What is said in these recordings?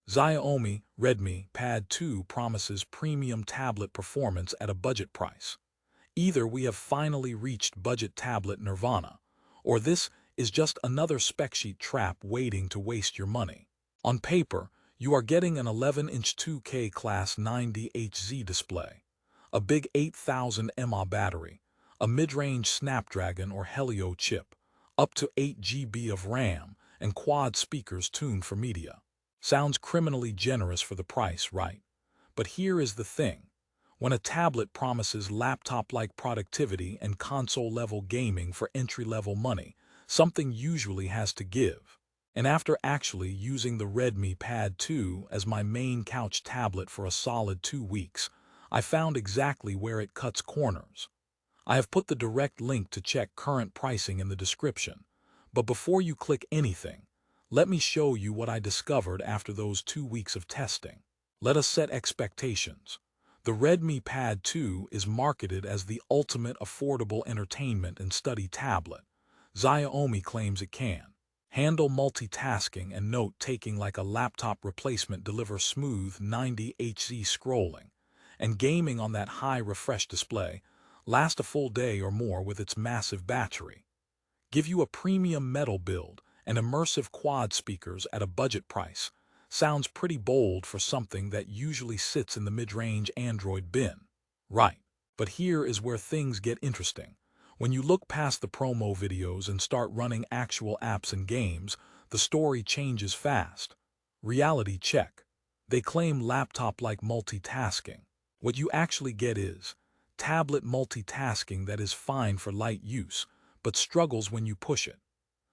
Xiaomi Redmi Pad 2 promises premium tablet performance at a budget price. Either we have finally reached budget tablet nirvana, or this is just another spec sheet trap waiting to waste your money. On paper, you are getting an 11-inch 2K Class 90Hz display, a big 8000 mAh battery, a mid-range Snapdragon or Helio chip, up to 8 GB of RAM, and quad speakers tuned for media. Sounds criminally generous for the price, right? But here is the thing. When a tablet promises laptop-like productivity and console-level gaming for entry-level money, something usually has to give. And after actually using the Redmi Pad 2 as my main couch tablet for a solid 2 weeks, I found exactly where it cuts corners. I have put the direct link to check current pricing in the description. But before you click anything, let me show you what I discovered after those 2 weeks of testing. Let us set expectations. The Redmi Pad 2 is marketed as the ultimate affordable entertainment and study tablet. Xiaomi claims it can handle multitasking and note-taking like a laptop replacement, deliver smooth 90Hz scrolling, and gaming on that high refresh display, last a full day or more with its massive battery. Give you a premium metal build and immersive quad speakers at a budget price. Sounds pretty bold for something that usually sits in the mid-range Android bin. Right, but here is where things get interesting. When you look past the promo videos and start running actual apps and games, the story changes fast. Reality check. They claim laptop-like multitasking. What you actually get is tablet multitasking that is fine for light use, but struggles when you push it.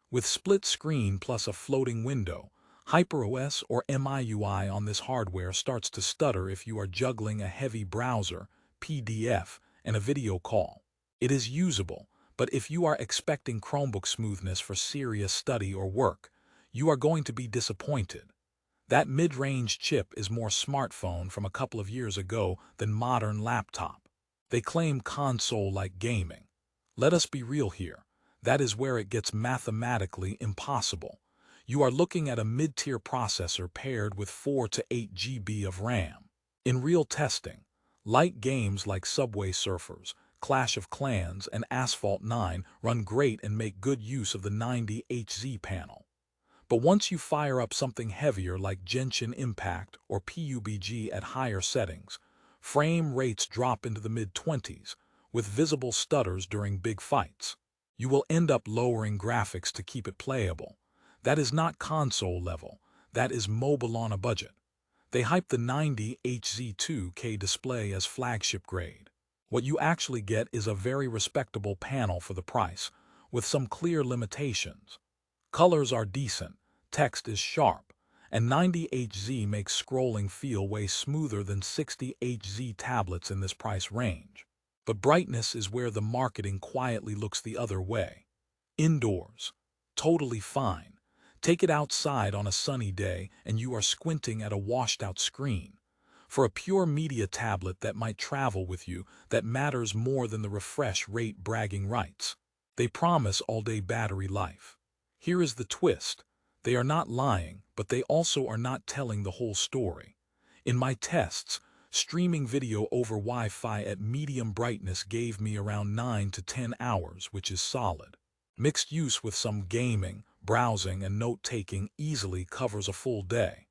With split screen plus a floating window, HyperOS or MIUI on this hardware starts to stutter if you are juggling a heavy browser, PDF, and a video call. It is usable, but if you are expecting Chromebook smoothness for serious study or work, you are going to be disappointed. That mid-range chip is more smartphone from a couple of years ago than modern laptop. They claim console-like gaming. Let us be real here. That is where it gets mathematically impossible. You are looking at a mid-tier processor paired with 4 to 8 GB of RAM. In real testing, light games like Subway Surfers, Clash of Clans, and Asphalt 9 run great and make good use of the 90Hz panel. But once you fire up something heavier like Genshin Impact or PUBG at higher settings, frame rates drop into the mid-20s, with visible stutters during big fights. You will end up lowering graphics to keep it playable. That is not console level, that is mobile on a budget. They hype the 90Hz 2K display as flagship grade. What you actually get is a very respectable panel for the price, with some clear limitations. Colors are decent, text is sharp, and 90Hz makes scrolling feel way smoother than 60Hz tablets in this price range. But brightness is where the marketing quietly looks the other way. Indoors, totally fine. Take it outside on a sunny day and you are squinting at a washed-out screen. For a pure media tablet that might travel with you, that matters more than the refresh rate bragging rights. They promise all-day battery life. Here is the twist. They are not lying, but they also are not telling the whole story. In my tests, streaming video over Wi-Fi at medium brightness gave me around 9 to 10 hours, which is solid. Mixed use with some gaming, browsing, and note-taking easily covers a full day.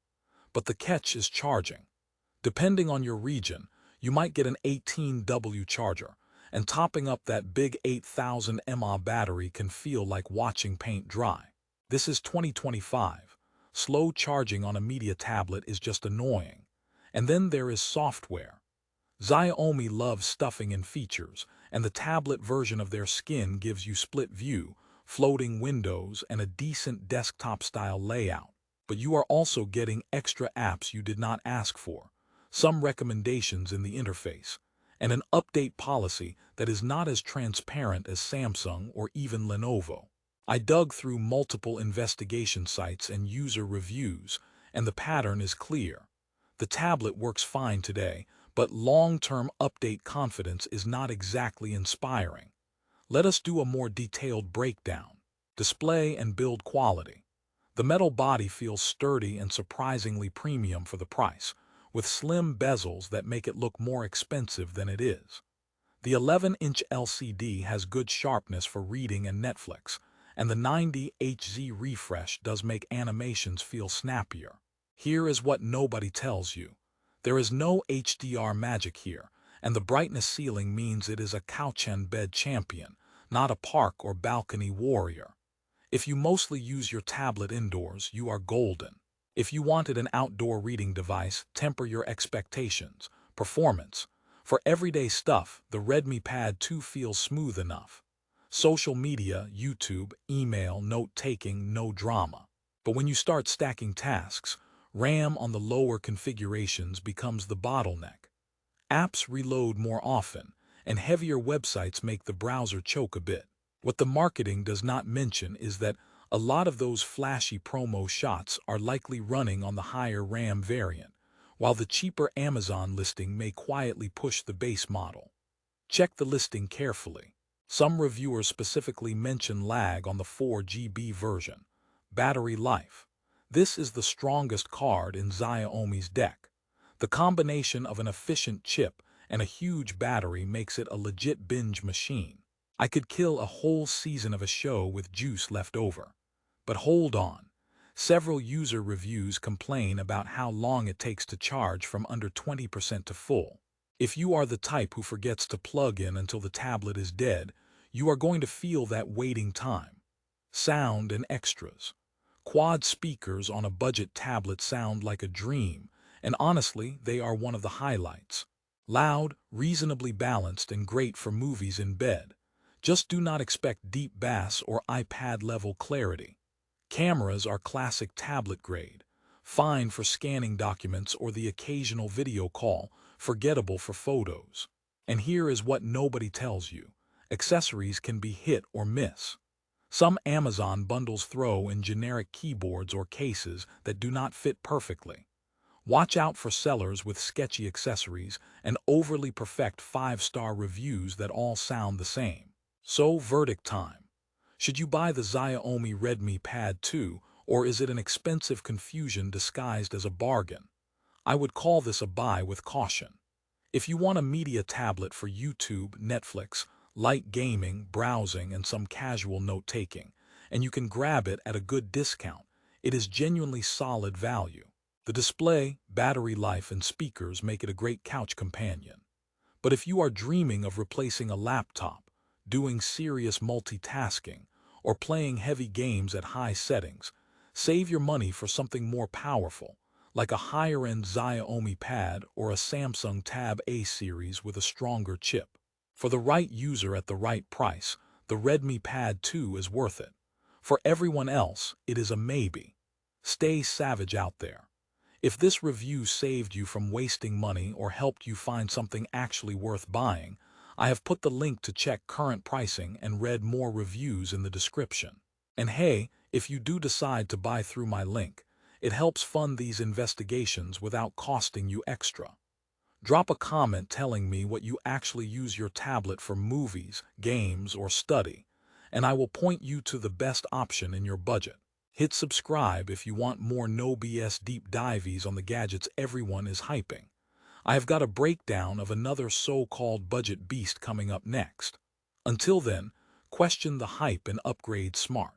But the catch is charging. Depending on your region, you might get an 18W charger, and topping up that big 8000 mAh battery can feel like watching paint dry. This is 2025. Slow charging on a media tablet is just annoying. And then there is software. Xiaomi loves stuffing in features, and the tablet version of their skin gives you split view, floating windows, and a decent desktop-style layout. But you are also getting extra apps you did not ask for, some recommendations in the interface, and an update policy that is not as transparent as Samsung or even Lenovo. I dug through multiple investigation sites and user reviews, and the pattern is clear. The tablet works fine today, but long-term update confidence is not exactly inspiring. Let us do a more detailed breakdown. Display and build quality. The metal body feels sturdy and surprisingly premium for the price, with slim bezels that make it look more expensive than it is. The 11-inch LCD has good sharpness for reading and Netflix, and the 90Hz refresh does make animations feel snappier. Here is what nobody tells you. There is no HDR magic here, and the brightness ceiling means it is a couch and bed champion, not a park or balcony warrior. If you mostly use your tablet indoors, you are golden. If you wanted an outdoor reading device, temper your expectations. Performance. For everyday stuff, the Redmi Pad 2 feels smooth enough. Social media, YouTube, email, note-taking, no drama. But when you start stacking tasks, RAM on the lower configurations becomes the bottleneck. Apps reload more often, and heavier websites make the browser choke a bit. What the marketing does not mention is that a lot of those flashy promo shots are likely running on the higher RAM variant, while the cheaper Amazon listing may quietly push the base model. Check the listing carefully. Some reviewers specifically mention lag on the 4GB version. Battery life. This is the strongest card in Xiaomi's deck. The combination of an efficient chip and a huge battery makes it a legit binge machine. I could kill a whole season of a show with juice left over. But hold on. Several user reviews complain about how long it takes to charge from under 20% to full. If you are the type who forgets to plug in until the tablet is dead, you are going to feel that waiting time. Sound and extras. Quad speakers on a budget tablet sound like a dream, and honestly, they are one of the highlights. Loud, reasonably balanced, and great for movies in bed. Just do not expect deep bass or iPad-level clarity. Cameras are classic tablet grade, fine for scanning documents or the occasional video call, forgettable for photos. And here is what nobody tells you. Accessories can be hit or miss. Some Amazon bundles throw in generic keyboards or cases that do not fit perfectly. Watch out for sellers with sketchy accessories and overly perfect 5-star reviews that all sound the same. So, verdict time. Should you buy the Xiaomi Redmi Pad 2, or is it an expensive confusion disguised as a bargain? I would call this a buy with caution. If you want a media tablet for YouTube, Netflix, light gaming, browsing, and some casual note-taking, and you can grab it at a good discount, it is genuinely solid value. The display, battery life, and speakers make it a great couch companion. But if you are dreaming of replacing a laptop, doing serious multitasking, or playing heavy games at high settings, save your money for something more powerful, like a higher-end Xiaomi Pad or a Samsung Tab A series with a stronger chip. For the right user at the right price, the Redmi Pad 2 is worth it. For everyone else, it is a maybe. Stay savage out there. If this review saved you from wasting money or helped you find something actually worth buying, I have put the link to check current pricing and read more reviews in the description. And hey, if you do decide to buy through my link, it helps fund these investigations without costing you extra. Drop a comment telling me what you actually use your tablet for: movies, games, or study, and I will point you to the best option in your budget. Hit subscribe if you want more no BS deep dives on the gadgets everyone is hyping. I have got a breakdown of another so-called budget beast coming up next. Until then, question the hype and upgrade smart.